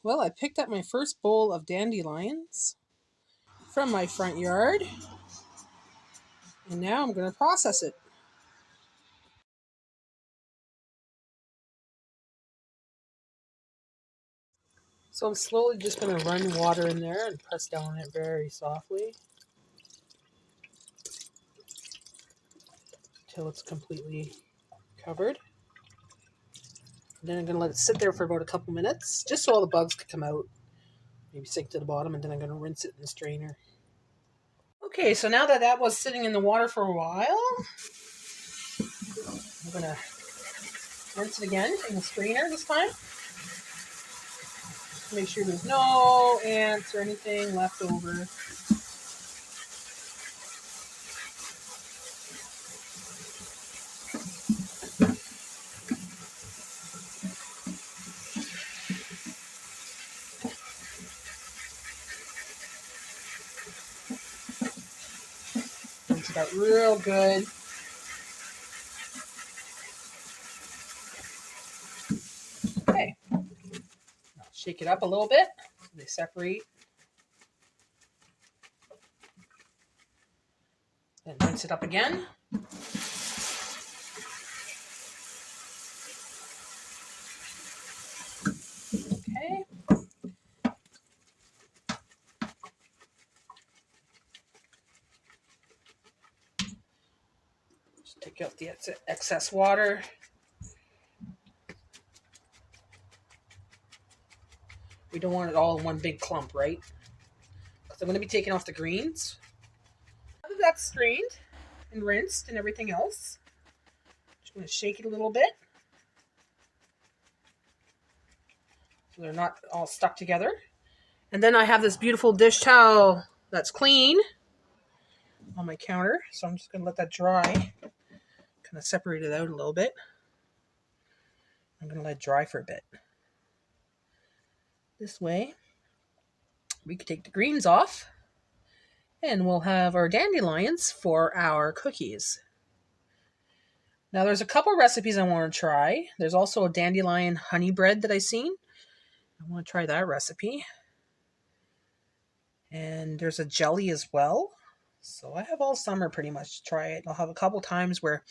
Well, I picked up my first bowl of dandelions from my front yard, and now I'm going to process it. So I'm slowly just going to run water in there and press down on it very softly until it's completely covered. And then I'm going to let it sit there for about a couple minutes, just so all the bugs can come out, maybe sink to the bottom, and then I'm going to rinse it in the strainer. Okay, so now that that was sitting in the water for a while, I'm going to rinse it again in the strainer this time. Make sure there's no ants or anything left over. Rinse it out real good. Okay. Shake it up a little bit so they separate. Then rinse it up again. Okay. Just take out the excess water. We don't want it all in one big clump, right? Because I'm going to be taking off the greens. Now that that's strained and rinsed and everything else, just going to shake it a little bit so they're not all stuck together. And then I have this beautiful dish towel that's clean on my counter, so I'm just going to let that dry. Kind of separate it out a little bit. I'm going to let it dry for a bit. This way, we can take the greens off, and we'll have our dandelions for our cookies. Now, there's a couple recipes I want to try. There's also a dandelion honey bread that I've seen. I want to try that recipe. And there's a jelly as well. So I have all summer pretty much to try it. I'll have a couple times where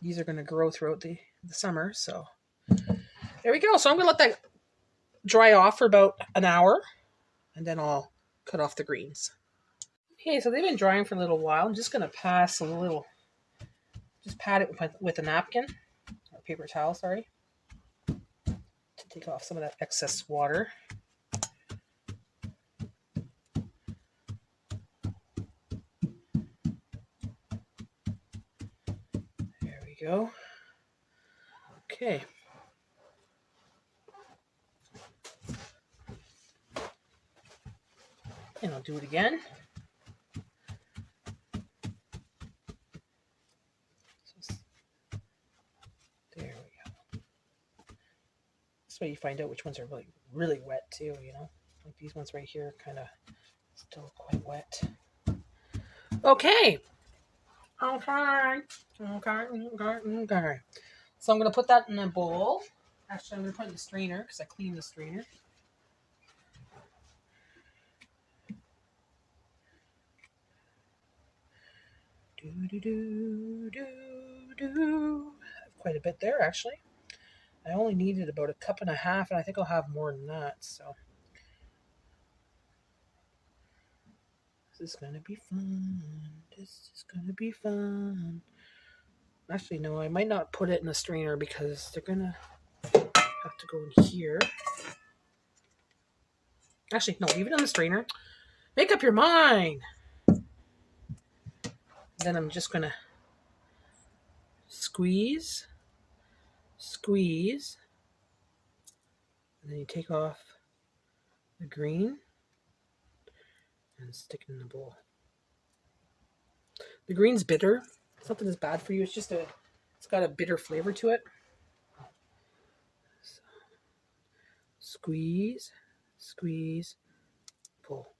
these are going to grow throughout the summer. So there we go. So I'm going to let that dry off for about an hour, and then I'll cut off the greens. Okay, so they've been drying for a little while. I'm just going to pass a little, just pat it with a napkin, or paper towel, sorry, to take off some of that excess water. There we go. Okay. And I'll do it again. There we go. This way you find out which ones are really, really wet too, you know? Like these ones right here, kind of still quite wet. Okay. Okay. So I'm going to put that in a bowl. Actually, I'm going to put it in the strainer because I cleaned the strainer. I have quite a bit there, actually. I only needed about a cup and a half, and I think I'll have more than that, so. This is going to be fun. This is going to be fun. Actually, no, I might not put it in the strainer because they're going to have to go in here. Actually, no, leave it in the strainer. Make up your mind. Then I'm just going to squeeze, squeeze, and then you take off the green and stick it in the bowl. The green's bitter. Something is bad for you. It's just it's got a bitter flavor to it. So, squeeze, squeeze, pull.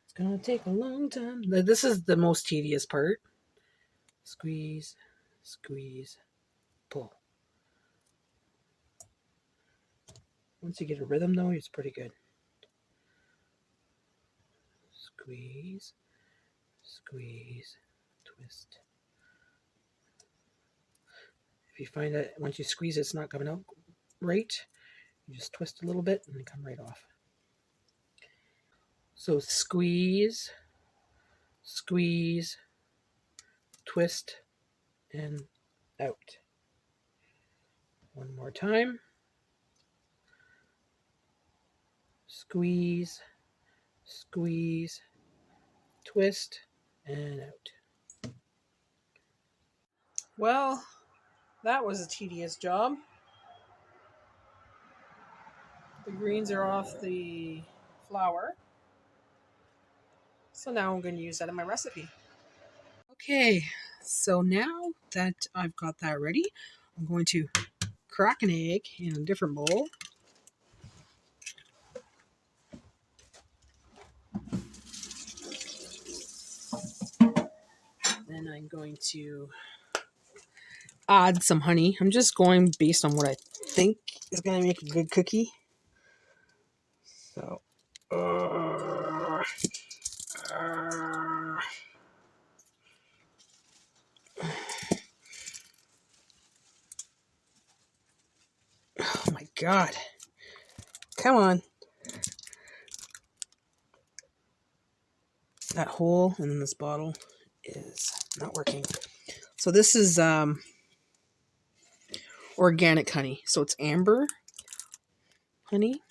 It's gonna take a long time. This is the most tedious part. Squeeze, squeeze, pull. Once you get a rhythm, though, it's pretty good. Squeeze, squeeze, twist. If you find that once you squeeze it's not coming out right, you just twist a little bit and they come right off. So squeeze, squeeze, twist, and out. One more time. Squeeze, squeeze, twist, and out. Well, that was a tedious job. The greens are off the flour. So now I'm going to use that in my recipe. Okay, so now that I've got that ready, I'm going to crack an egg in a different bowl. Then I'm going to add some honey. I'm just going based on what I think is going to make a good cookie. So, oh my God. Come on. That hole in this bottle is not working. So this is organic honey. So it's amber honey.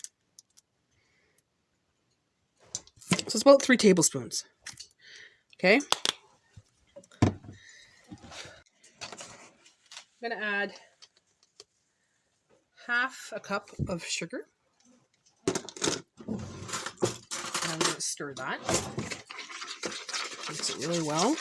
So it's about 3 tablespoons. Okay. I'm going to add half a cup of sugar. And I'm going to stir that. Mix it really well.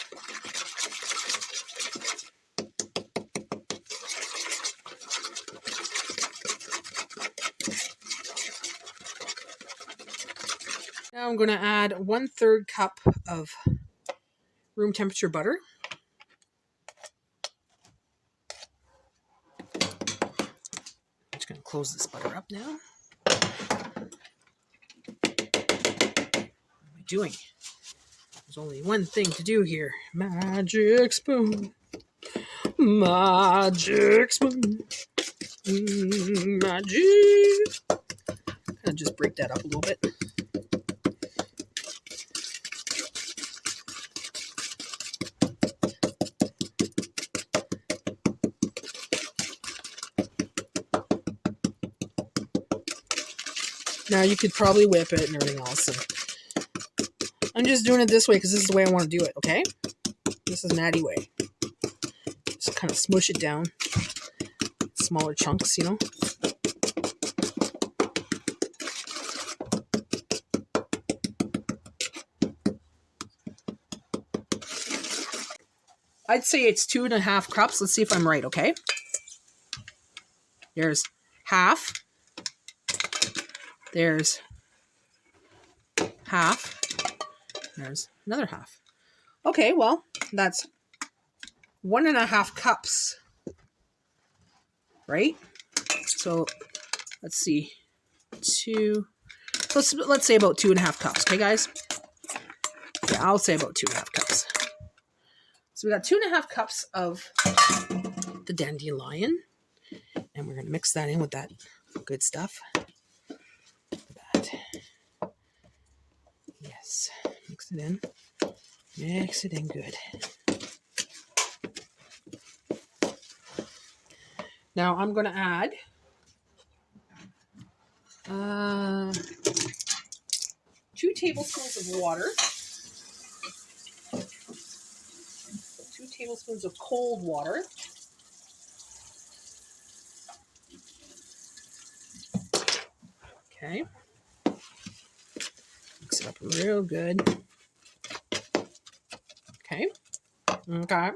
Now I'm going to add 1/3 cup of room temperature butter. I'm just going to close this butter up now. What am I doing? There's only one thing to do here. Magic spoon. Magic spoon. Magic. Kind of just break that up a little bit. Now you could probably whip it and everything else. And I'm just doing it this way because this is the way I want to do it, okay? This is Natty way. Just kind of smush it down. Smaller chunks, you know? I'd say it's 2.5 cups. Let's see if I'm right, okay? There's half. There's half. There's another half. Okay, well, that's 1.5 cups, right? So let's see, let's say about 2.5 cups. Okay, guys. Yeah, I'll say about 2.5 cups. So we got 2.5 cups of the dandelion, and we're gonna mix that in with that good stuff. Yes, mix it in. Mix it in good. Now I'm going to add 2 tablespoons of water, 2 tablespoons of cold water, okay, mix it up real good, okay, okay.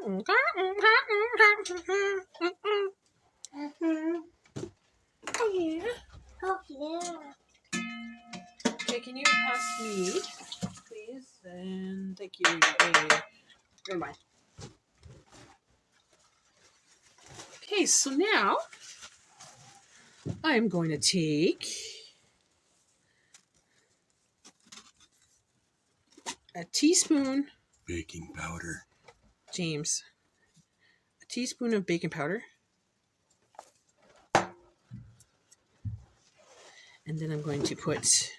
Oh yeah. Oh yeah. Okay, can you pass me, please? And thank you. Never mind. Okay, so now I am going to take a teaspoon baking powder. James, a teaspoon of baking powder. And then I'm going to put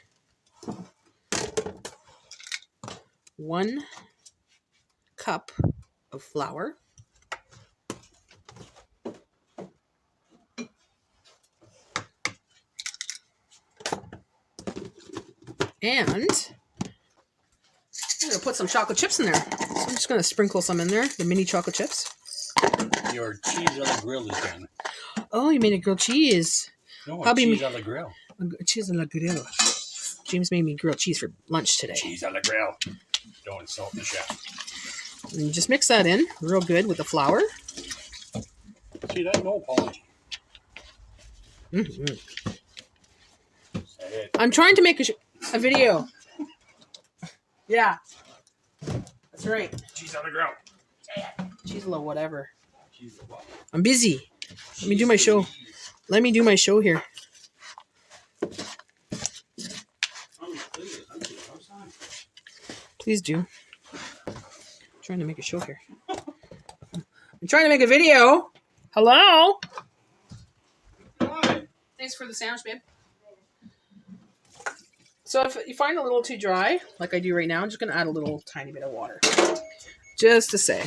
1 cup of flour. And I'm going to put some chocolate chips in there. So I'm just going to sprinkle some in there, the mini chocolate chips. Your cheese on the grill is done. Oh, you made a grilled cheese. No, Hubby cheese on the grill. Cheese on the grill. James made me grilled cheese for lunch today. Cheese on the grill. Don't insult the chef. And you just mix that in real good with the flour. See, that's no apology. Mm-hmm. Say it. I'm trying to make a video. Yeah. That's right. Cheese on the grill. Cheese a little whatever. Cheese on what? I'm busy. Let me do my show. Let me do my show here. Please do. I'm trying to make a show here. I'm trying to make a video. Hello? Hi. Thanks for the sandwich, babe. So if you find it a little too dry, like I do right now, I'm just going to add a little tiny bit of water. Just to say.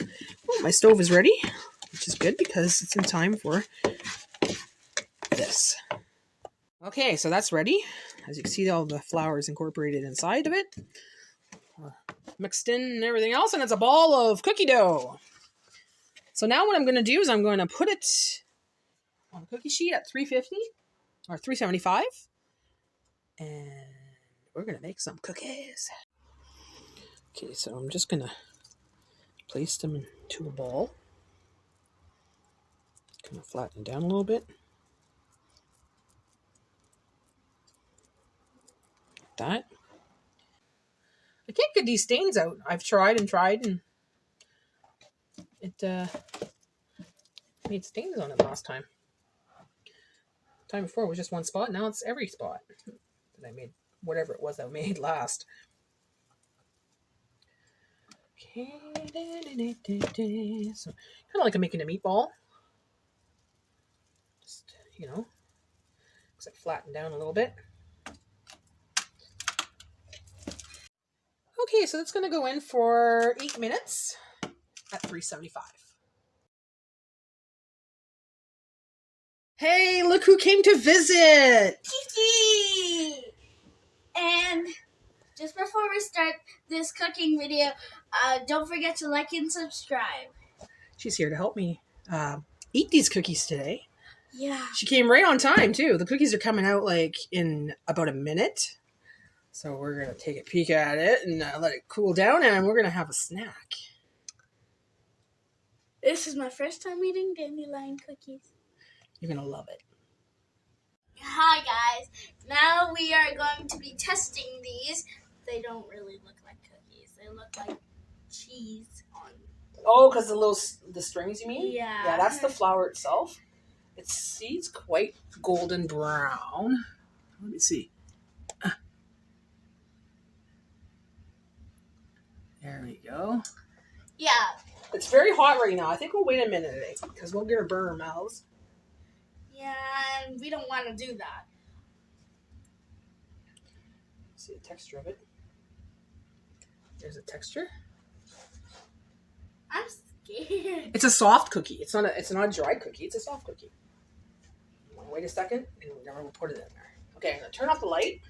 Oh, my stove is ready, which is good because it's in time for this. Okay, so that's ready. As you can see, all the flour is incorporated inside of it. Mixed in and everything else, and it's a ball of cookie dough. So now what I'm going to do is I'm going to put it on a cookie sheet at 350 or 375, and we're going to make some cookies. Okay, so I'm just going to place them into a ball. Kind of flatten it down a little bit. Like that. I can't get these stains out. I've tried and it made stains on it last time. The time before it was just one spot. Now it's every spot that I made, whatever it was I made last. Okay, so kind of like I'm making a meatball. Just, you know, looks like flattened down a little bit. Okay, so that's going to go in for 8 minutes at 375. Hey, look who came to visit! Kiki! And just before we start this cooking video, don't forget to like and subscribe. She's here to help me eat these cookies today. Yeah. She came right on time, too. The cookies are coming out like in about a minute. So we're going to take a peek at it and let it cool down, and we're going to have a snack. This is my first time eating dandelion cookies. You're going to love it. Hi, guys. Now we are going to be testing these. They don't really look like cookies. They look like cheese on. Oh, because the strings, you mean? Yeah. Yeah, that's the flour itself. It's quite golden brown. Let me see. There we go. Yeah. It's very hot right now. I think we'll wait a minute because we'll get her burn our mouths. Yeah, and we don't want to do that. See the texture of it. There's a texture. I'm scared. It's a soft cookie. It's not a dry cookie. It's a soft cookie. Wait a second, and then we'll put it in there. Okay, I'm gonna turn off the light.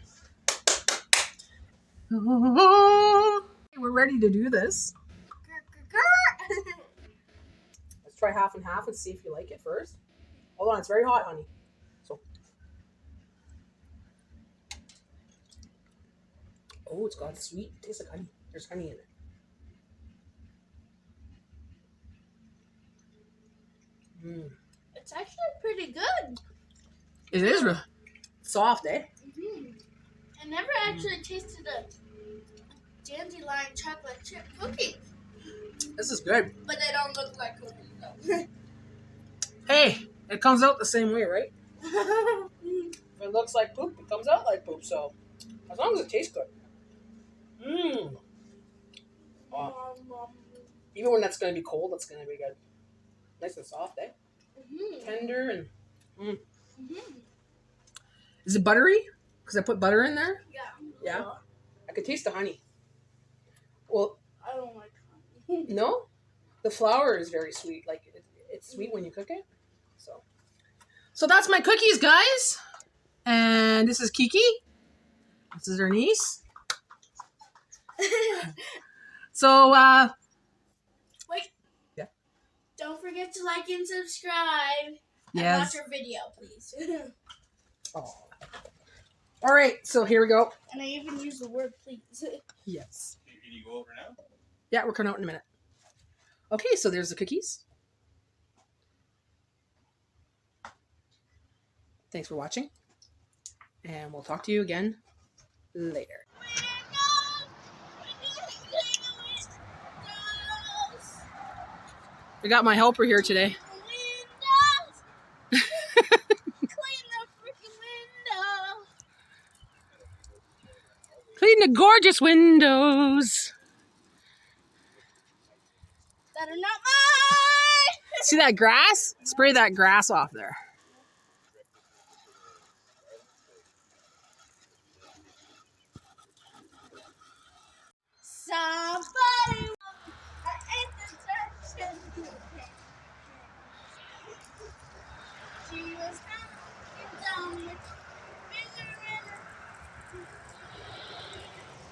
We're ready to do this. Let's try half and half and see if you like it first. Hold on, it's very hot, honey. So, oh, it's got sweet. It tastes like honey. There's honey in it. It's actually pretty good. It is real soft, eh? Mm-hmm. I never actually tasted a dandelion chocolate chip cookie. This is good. But they don't look like cookies, though. Hey, it comes out the same way, right? If it looks like poop, it comes out like poop. So as long as it tastes good. Mmm. Oh, even when that's going to be cold, it's going to be good. Nice and soft, eh? Tender and. Mm. Is it buttery? Because I put butter in there. Yeah. I could taste the honey. Well, I don't like honey. no, the flour is very sweet. Like it's sweet when you cook it. So that's my cookies, guys. And this is Kiki. This is her niece. So Wait. Yeah. Don't forget to like and subscribe. And yes. watch our video, please. Oh. All right. So here we go. And I even use the word please. Yes. Can you go over now? Yeah, we're coming out in a minute. Okay, so there's the cookies. Thanks for watching. And we'll talk to you again later. We got my helper here today. Clean the freaking window. Clean the gorgeous windows. That are not mine. See that grass? Spray that grass off there. Somebody I ate the trash. She was knocking down the finger in her.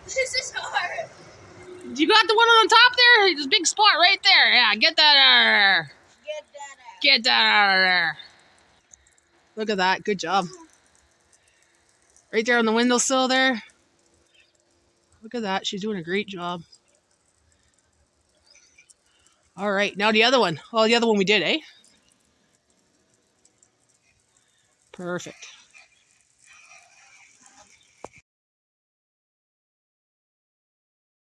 This is hard. You got the one on top there? There's a big spot right there. Yeah, get that out of there. Get that out. Get that out of there. Look at that. Good job. Right there on the windowsill there. Look at that. She's doing a great job. All right. Now the other one. Oh, the other one we did, eh? Perfect.